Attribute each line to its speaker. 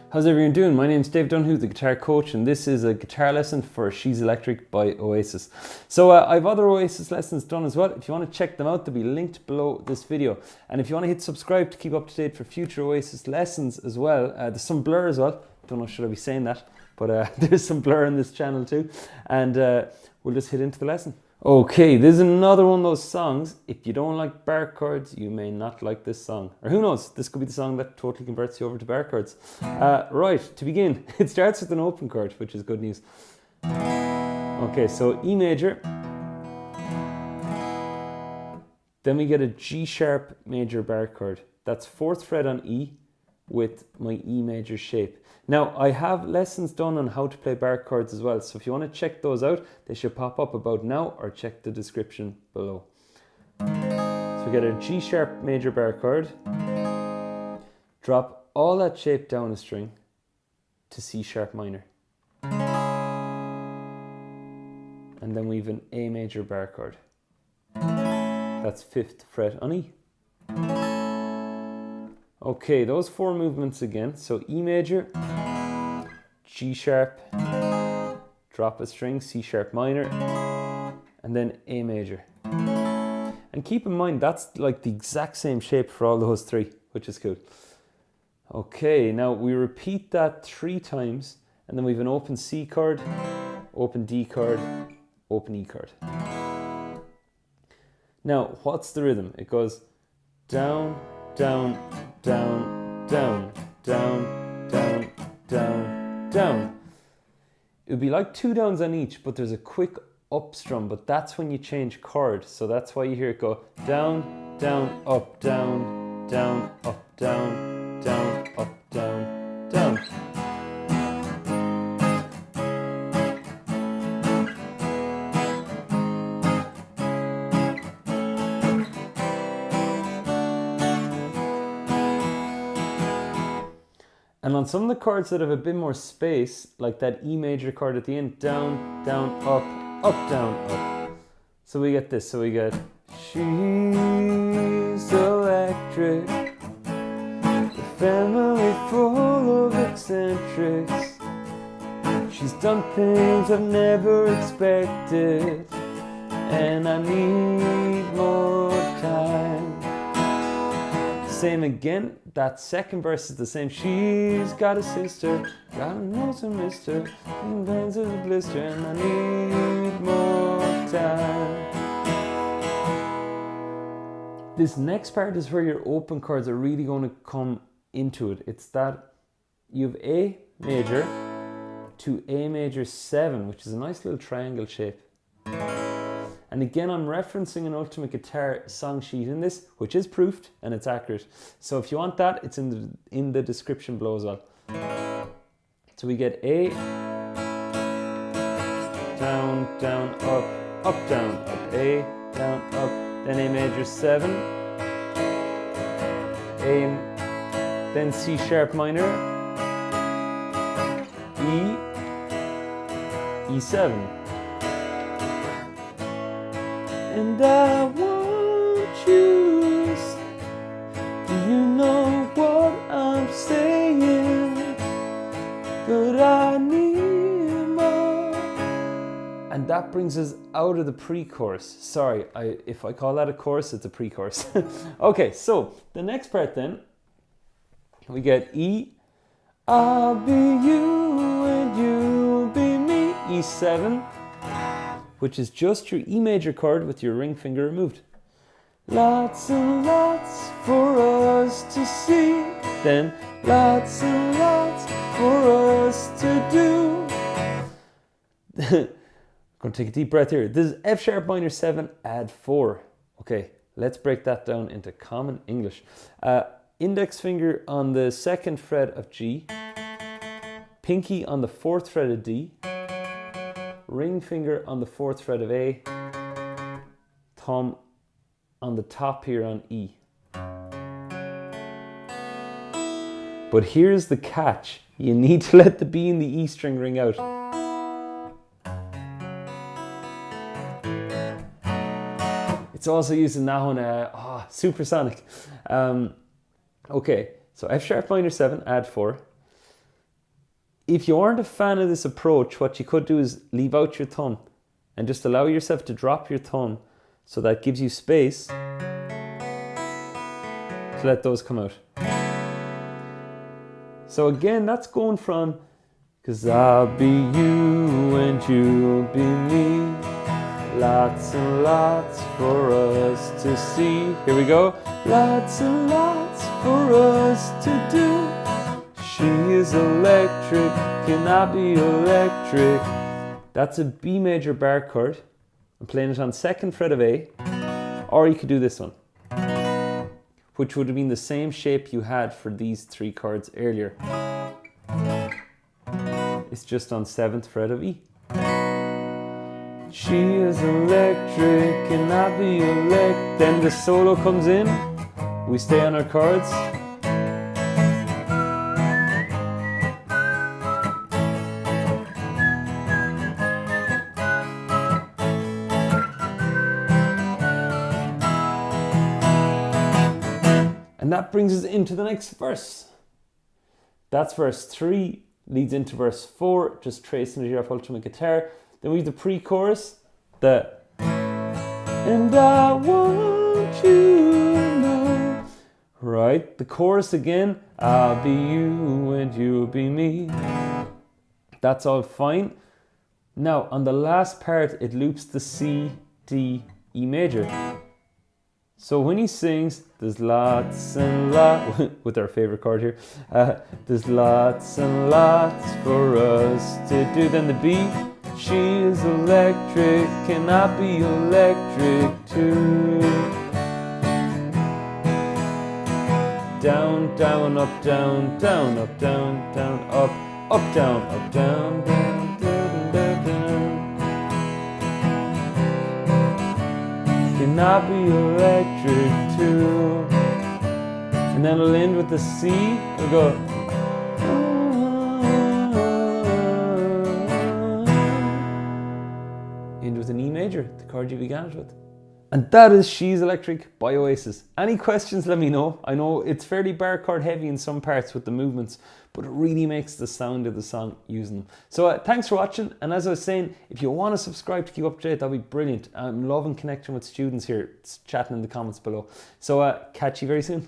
Speaker 1: How's everyone doing? My name's Dave Dunhu, the guitar coach, and this is a guitar lesson for She's Electric by Oasis. So I have other Oasis lessons done as well. If you want to check them out, they'll be linked below this video. And if you want to hit subscribe to keep up to date for future Oasis lessons as well, there's some Blur as well. Don't know, should I be saying that? But there's some Blur on this channel too. And we'll just hit into the lesson. Okay, this is another one of those songs. If you don't like bar chords, you may not like this song. Or who knows, this could be the song that totally converts you over to bar chords. Right, to begin, it starts with an open chord, which is good news. Okay, so E major. Then we get a G sharp major bar chord. That's 4th fret on E with my E major shape. Now, I have lessons done on how to play bar chords as well, so if you want to check those out, they should pop up about now or check the description below. So we get a G sharp major bar chord, drop all that shape down a string to C sharp minor. And then we have an A major bar chord. That's 5th fret on E. Okay, those 4 movements again. So E major, G sharp, drop a string, C sharp minor, and then A major. And keep in mind, that's like the exact same shape for all those 3, which is cool. Okay, now we repeat that 3 times, and then we have an open C chord, open D chord, open E chord. Now, what's the rhythm? It goes down, down, down, down, down, down, down, down. It would be like 2 downs on each, but there's a quick up strum, but that's when you change chord. So that's why you hear it go down, down, up, down, down, up, down, down, up, down, down. And on some of the chords that have a bit more space, like that E major chord at the end, down, down, up, up, down, up. So we get this, so we get she's electric, the family full of eccentrics. She's done things I've never expected, and I need more time. Same again, that second verse is the same. She's got a sister, got a nose and mister, and bands of a blister, and I need more time. This next part is where your open chords are really going to come into it. It's that you have A major to A major 7, which is a nice little triangle shape. And again, I'm referencing an Ultimate Guitar song sheet in this, which is proofed and it's accurate. So if you want that, it's in the description below as well. So we get A, down, down, up, up, down, up, A, down, up, then A major 7, A, then C sharp minor, E, E7. And I want you, do you know what I'm saying? But I need more. And that brings us out of the pre-chorus. Sorry, if I call that a chorus, it's a pre-chorus. Okay, so the next part then, we get E, I'll be you and you'll be me, E7. Which is just your E major chord with your ring finger removed. Lots and lots for us to see, then lots and lots for us to do. Going to take a deep breath here. This is F sharp minor 7, add 4. Okay, let's break that down into common English. Index finger on the 2nd fret of G, pinky on the 4th fret of D, ring finger on the 4th fret of A, thumb on the top here on E. But here's the catch. You need to let the B and the E string ring out. It's also used in that one, supersonic. Okay, so F sharp minor 7, add 4. If you aren't a fan of this approach, what you could do is leave out your thumb and just allow yourself to drop your thumb, so that gives you space to let those come out. So again, that's going from, 'cause I'll be you and you'll be me, lots and lots for us to see. Here we go. Lots and lots for us to do. She is electric, can I be electric? That's a B major bar chord. I'm playing it on 2nd fret of A. Or you could do this one, which would have been the same shape you had for these 3 chords earlier. It's just on 7th fret of E. She is electric, can I be electric? Then the solo comes in. We stay on our chords. And that brings us into the next verse. That's verse 3, leads into verse 4, just tracing the G F ultimate guitar. Then we have the pre-chorus, the and I want you to know. Right, the chorus again, I'll be you and you'll be me. That's all fine. Now on the last part, it loops the C, D, E major. So when he sings, there's lots and lots, with our favorite chord here, there's lots and lots for us to do. Then the B, she is electric, can I be electric too? Down, down, up, down, down, up, down, down, up, down, up, down, down, down, down, down. Can I be electric too? And then it'll end with the C. It'll go. End with an E major, the chord you began it with. And that is She's Electric by Oasis. Any questions, let me know. I know it's fairly bar chord heavy in some parts with the movements, but it really makes the sound of the song using them. So thanks for watching. And as I was saying, if you want to subscribe to keep up to date, that'd be brilliant. I'm loving connecting with students here, chatting in the comments below. So catch you very soon.